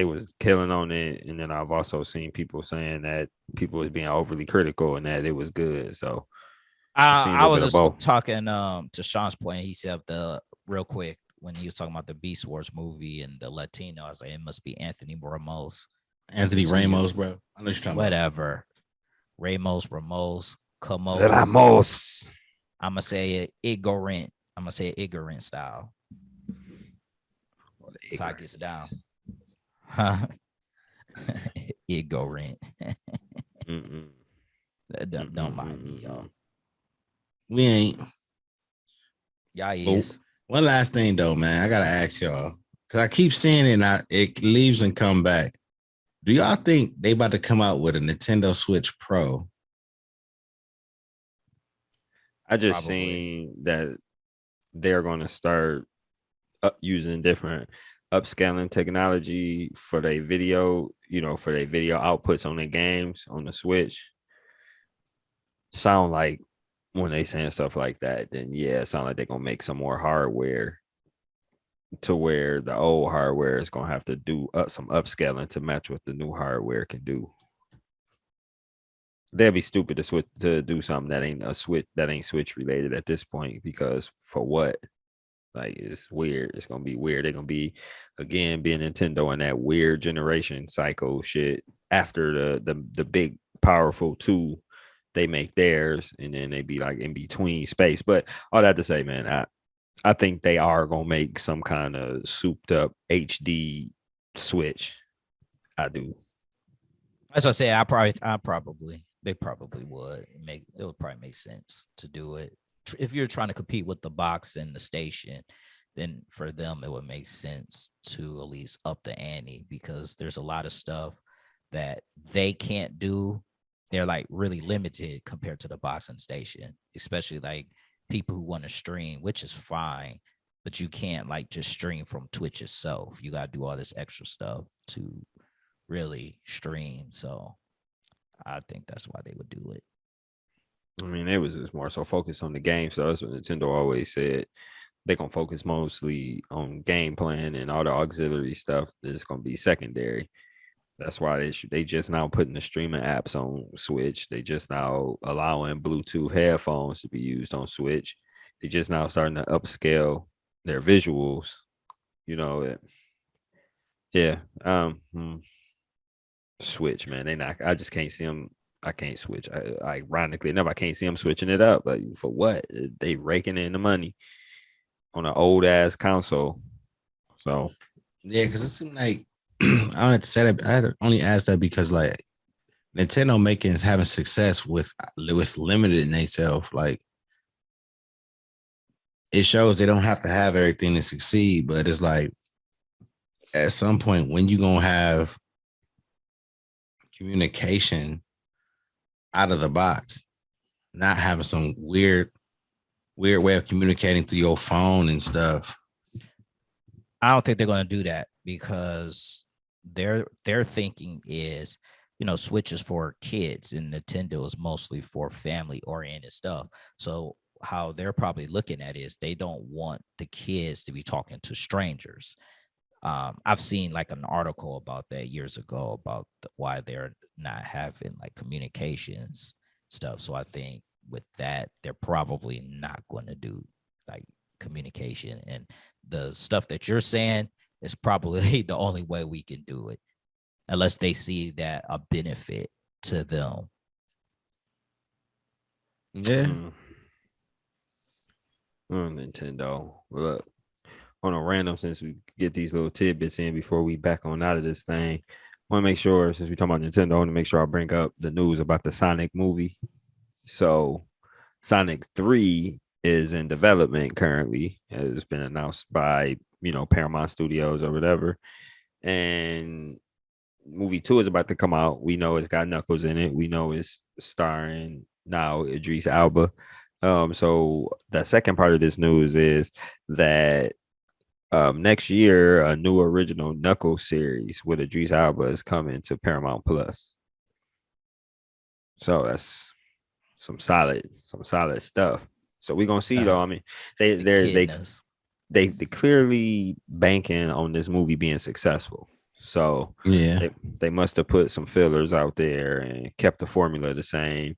was killing on it, and then I've also seen people saying that people was being overly critical and that it was good. So I was just talking to Sean's point. He said real quick when he was talking about the Beast Wars movie and the Latino. I was like, it must be Anthony Ramos. Anthony Ramos, bro. I know you're talking whatever. Ramos, Camos. Ramos. I'm gonna say it ignorant. I'm gonna say it ignorant style. That's how it gets down. Ignorant. Don't mind me, y'all. We ain't. Y'all is. One last thing though, man. I gotta ask y'all because I keep seeing it and it leaves and come back. Do y'all think they about to come out with a Nintendo Switch Pro? I just seen that they're going to start using different upscaling technology for their video, for their video outputs on their games on the Switch. Sound like when they saying stuff like that, then yeah, it sound like they're going to make some more hardware to where the old hardware is going to have to do some upscaling to match what the new hardware can do. They'd be stupid to do something that ain't Switch related at this point, because for what? Like, it's weird. It's gonna be weird. They're gonna be again being Nintendo in that weird generation cycle shit. After the big powerful two, they make theirs, and then they be like in between space. But all that to say, man, I think they are gonna make some kind of souped up HD Switch. I do. As I say, they probably would it would probably make sense to do it. If you're trying to compete with the box and the station, then for them it would make sense to at least up the ante, because there's a lot of stuff that they can't do. They're like really limited compared to the box and station, especially like people who want to stream, which is fine, but you can't like just stream from Twitch itself. You got to do all this extra stuff to really stream. So I think that's why they would do it. I mean, it was just more so focused on the game. So that's what Nintendo always said. They're going to focus mostly on game plan, and all the auxiliary stuff is going to be secondary. That's why they just now putting the streaming apps on Switch. They just now allowing Bluetooth headphones to be used on Switch. They just now starting to upscale their visuals. Yeah. Switch, man. I just can't see them. I can't switch. Ironically enough, I can't see them switching it up. Like, for what? They raking in the money on an old ass console. So yeah, because it seemed like I don't have to say that. I only asked that because like Nintendo having success with limited in itself. Like, it shows they don't have to have everything to succeed, but it's like at some point when you gonna have communication out of the box, not having some weird way of communicating through your phone and stuff. I don't think they're going to do that because their thinking is, Switch is for kids and Nintendo is mostly for family oriented stuff. So how they're probably looking at it is they don't want the kids to be talking to strangers. I've seen like an article about that years ago about why they're not having like communications stuff. So I think with that, they're probably not going to do like communication, and the stuff that you're saying is probably the only way we can do it, unless they see that a benefit to them. Yeah. Nintendo. Look, on a random, since we get these little tidbits in before we back on out of this thing, I want to make sure, since we talking about Nintendo, I want to make sure I bring up the news about the Sonic movie. So Sonic 3 is in development currently. It's been announced by, Paramount Studios or whatever. And movie 2 is about to come out. We know it's got Knuckles in it. We know it's starring now Idris Elba. So the second part of this news is that next year a new original Knuckles series with Idris Elba is coming to Paramount Plus. So that's some solid stuff. So we're gonna see though. I mean, they clearly banking on this movie being successful. So Yeah. they must have put some fillers out there and kept the formula the same,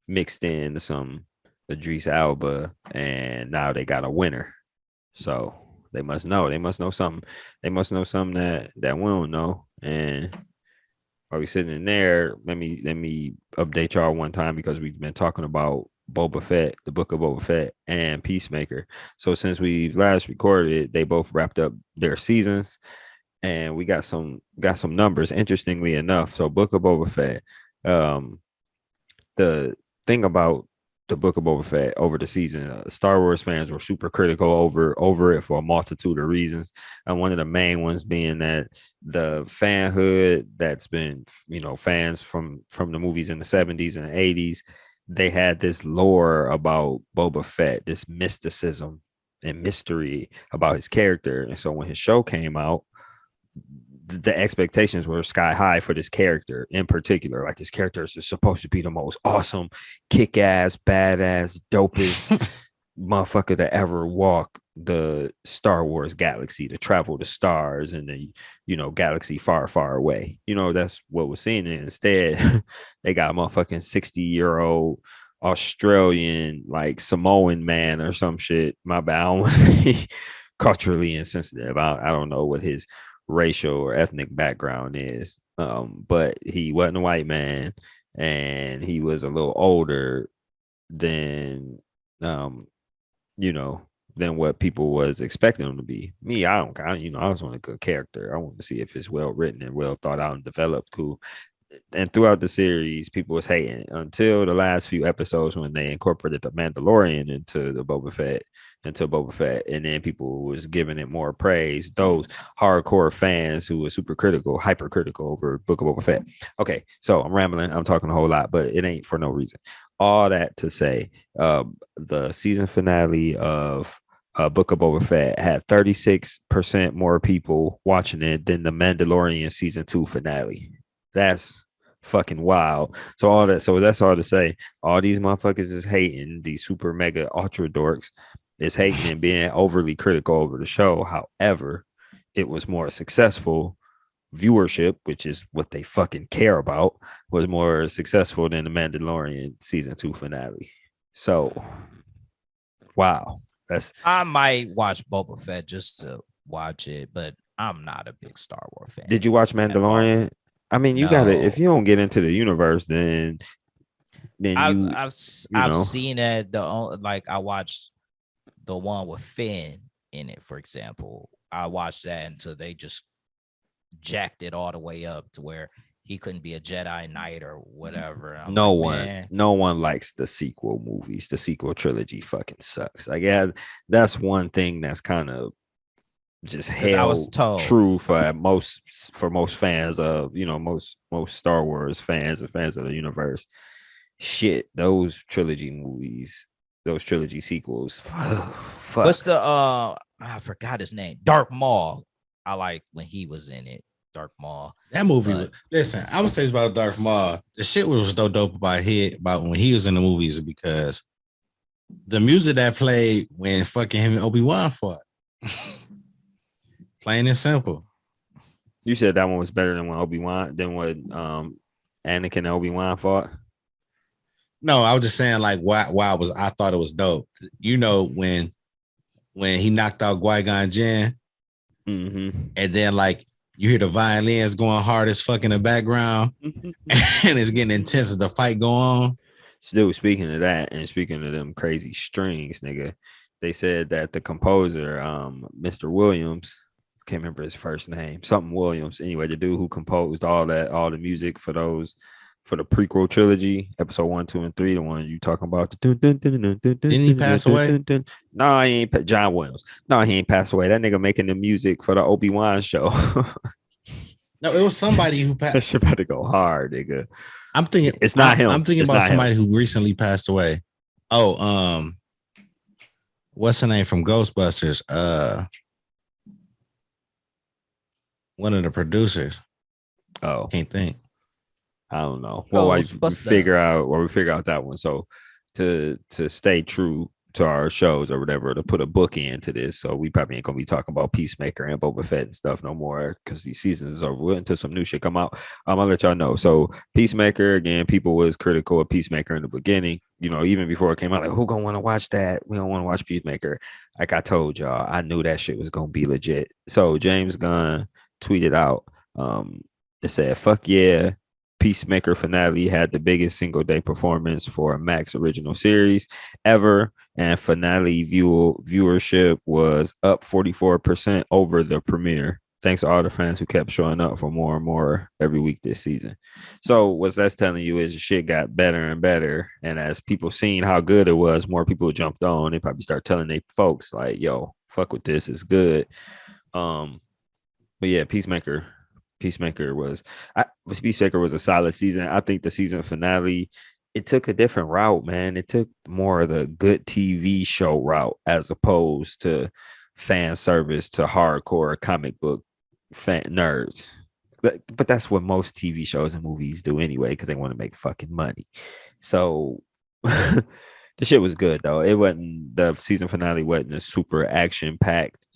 mixed in some Idris Elba, and now they got a winner. So they must know. They must know something. They must know something that we don't know. And while we sitting in there, let me update y'all one time because we've been talking about Boba Fett, the book of Boba Fett, and Peacemaker. So since we last recorded, they both wrapped up their seasons, and we got some numbers. Interestingly enough, so book of Boba Fett, the thing about the book of Boba Fett over the season, Star Wars fans were super critical over it for a multitude of reasons, and one of the main ones being that the fanhood that's been, fans from the movies in the 70s and 80s, they had this lore about Boba Fett, this mysticism and mystery about his character, and so when his show came out, the expectations were sky high for this character in particular. Like, this character is supposed to be the most awesome, kick-ass, badass, dopest motherfucker to ever walk the Star Wars galaxy, to travel the stars and the, galaxy far, far away. That's what we're seeing. And instead, they got a motherfucking 60-year-old Australian, like Samoan man or some shit. My bad. I don't want to be culturally insensitive. I don't know what his racial or ethnic background is, but he wasn't a white man, and he was a little older than than what people was expecting him to be. Me, I just want a good character. I want to see if it's well written and well thought out and developed. Cool. And throughout the series, people was hating until the last few episodes when they incorporated the Mandalorian into Boba Fett, and then people was giving it more praise. Those hardcore fans who were super critical, hypercritical over Book of Boba Fett. Okay, so I'm rambling. I'm talking a whole lot, but it ain't for no reason. All that to say, the season finale of Book of Boba Fett had 36% more people watching it than the Mandalorian season 2 finale. That's fucking wild. So that's all to say. All these motherfuckers is hating. These super mega ultra dorks is hating and being overly critical over the show. However, it was more successful. Viewership, which is what they fucking care about, was more successful than the Mandalorian season 2 finale. So, wow. I might watch Boba Fett just to watch it, but I'm not a big Star Wars fan. Did you watch Mandalorian? I mean, you gotta. If you don't get into the universe, then I've seen it. I watched the one with Finn in it, for example. I watched that until they just jacked it all the way up to where he couldn't be a Jedi Knight or whatever. No one likes the sequel movies. The sequel trilogy fucking sucks. Like, yeah, that's one thing that's kind of just 'Cause I was held told. true for most fans of most Star Wars fans and fans of the universe. Shit, those trilogy movies, those trilogy sequels. Fuck. What's the I forgot his name. Dark Maul. I like when he was in it. Dark Maul. That movie But- was. Listen, I would say it's about Darth Maul. The shit was so dope about when he was in the movies because the music that played when fucking him and Obi-Wan fought. Plain and simple. You said that one was better than what Anakin and Obi-Wan fought. No, I was just saying like why I thought it was dope. You know when he knocked out Qui-Gon Jinn, Mm-hmm. and then like you hear the violins going hard as fuck in the background, and it's getting intense as the fight go on. Still speaking of that, and speaking of them crazy strings, nigga, they said that the composer, Mr. Williams, can't remember his first name, something Williams. Anyway, the dude who composed all the music for the prequel trilogy, episode 1, 2, and 3, the one you talking about. Didn't he pass away? No, he ain't. John Williams. No, he ain't passed away. That nigga making the music for the Obi-Wan show. No, it was somebody who That passed. shit about to go hard, nigga. I'm thinking It's not him. I'm thinking It's about not somebody him. who recently passed away. Oh, what's the name from Ghostbusters? One of the producers. Oh, Can't think. I don't know. Well, we Ghostbusters. figure out that one. So to stay true to our shows or whatever, to put a book into this. So we probably ain't gonna be talking about Peacemaker and Boba Fett and stuff no more because these seasons are over until some new shit come out. I'll let y'all know. So Peacemaker, again, people was critical of Peacemaker in the beginning. Even before it came out, like who gonna want to watch that? We don't want to watch Peacemaker. Like I told y'all, I knew that shit was gonna be legit. So James Gunn tweeted out, it said, "Fuck yeah." Peacemaker finale had the biggest single day performance for a Max original series ever, and finale viewership was up 44% over the premiere. Thanks to all the fans who kept showing up for more and more every week this season. So what that's telling you is the shit got better and better, and as people seen how good it was, more people jumped on. They probably start telling their folks like, "Yo, fuck with this, it's good." But yeah, Peacemaker was a solid season. I think the season finale, it took a different route, man. It took more of the good TV show route as opposed to fan service to hardcore comic book fan nerds. But that's what most TV shows and movies do anyway, because they want to make fucking money. So the shit was good though. The season finale wasn't a super action packed,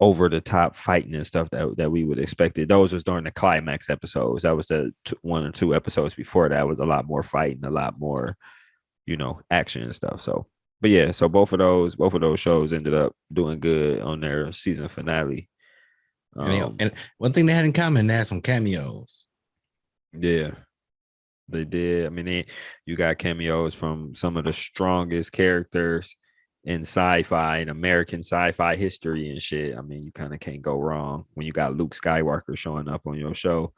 over the top fighting and stuff that we would expect it. Those was during the climax episodes. That was the 1 or 2 episodes before that was a lot more fighting, a lot more, action and stuff. So, but yeah, so both of those shows ended up doing good on their season finale. And one thing they had in common, they had some cameos. Yeah, they did. I mean, you got cameos from some of the strongest characters in sci-fi and American sci-fi history and shit. I mean, you kind of can't go wrong when you got Luke Skywalker showing up on your show,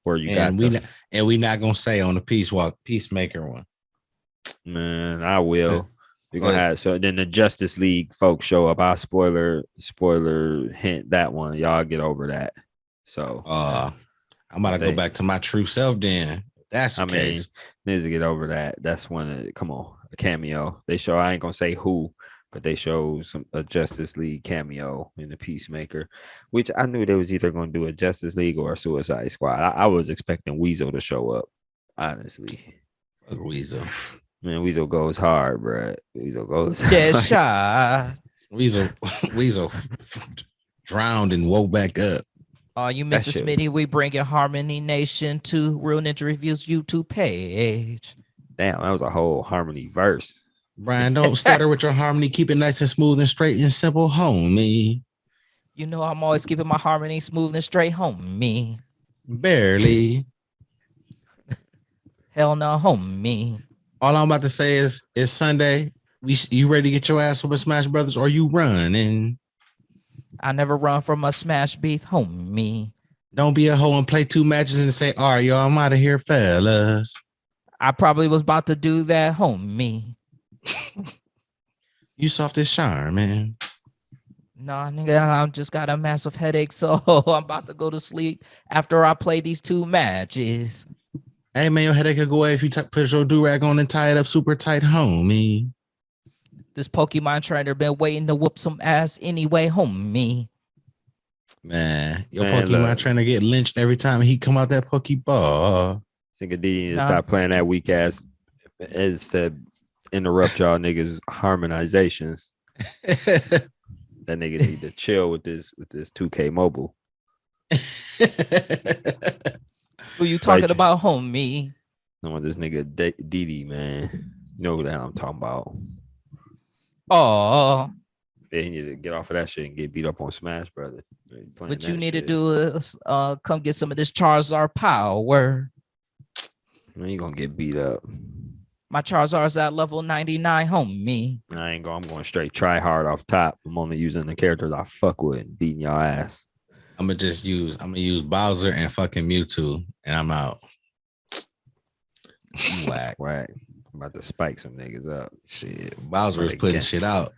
or we not gonna say on the Peacemaker one. Man, I will. You're gonna have so then the Justice League folks show up. I spoiler hint that one. Y'all get over that. So I'm about to go back to my true self then. That's the case. Needs to get over that. That's one. Come on, a cameo. They show. I ain't gonna say who, but they show a Justice League cameo in the Peacemaker, which I knew they was either gonna do a Justice League or a Suicide Squad. I was expecting Weasel to show up. Honestly, fuck Weasel. Man, Weasel goes hard, bro. Weasel goes. Yes, shot. Weasel drowned and woke back up. You Mr. Smitty, we bring your Harmony Nation to Real Ninja Reviews YouTube page. Damn, that was a whole Harmony verse. Brian, don't stutter with your harmony. Keep it nice and smooth and straight and simple, homie. You know I'm always keeping my harmony smooth and straight, homie. Barely. Hell no, homie. All I'm about to say is it's Sunday. You ready to get your ass over Smash Brothers, or you running? I never run from a Smash beef, homie. Don't be a hoe and play 2 matches and say, all right, y'all, I'm out of here, fellas. I probably was about to do that, homie. You soft as charm, man. Nah, nigga, I just got a massive headache, so I'm about to go to sleep after I play these 2 matches. Hey man, your headache could go away if you put your do-rag on and tie it up super tight, homie. This Pokemon trainer been waiting to whoop some ass anyway, homie. Man, your Man, Pokemon look. trainer get lynched every time he come out that Pokeball. Think of D to Nah. stop playing that weak ass is to interrupt y'all niggas harmonizations. That nigga need to chill with this 2K mobile. Who you talking Right. about, homie? I want this nigga Didi, man. You know who the hell I'm talking about. Oh, Yeah, he need to get off of that shit and get beat up on Smash Brothers. what you need to do is come get some of this Charizard power. Man, you gonna get beat up. My Charizard's at level 99, homie. I ain't going. I'm going straight try hard off top. I'm only using the characters I fuck with and beating y'all ass. I'm gonna use Bowser and fucking Mewtwo, and I'm out. Whack. Right. I'm about to spike some niggas up. Shit, Bowser is putting shit out.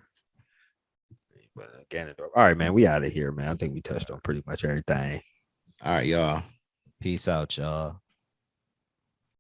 All right, man. We out of here, man. I think we touched on pretty much everything. All right, y'all. Peace out, y'all.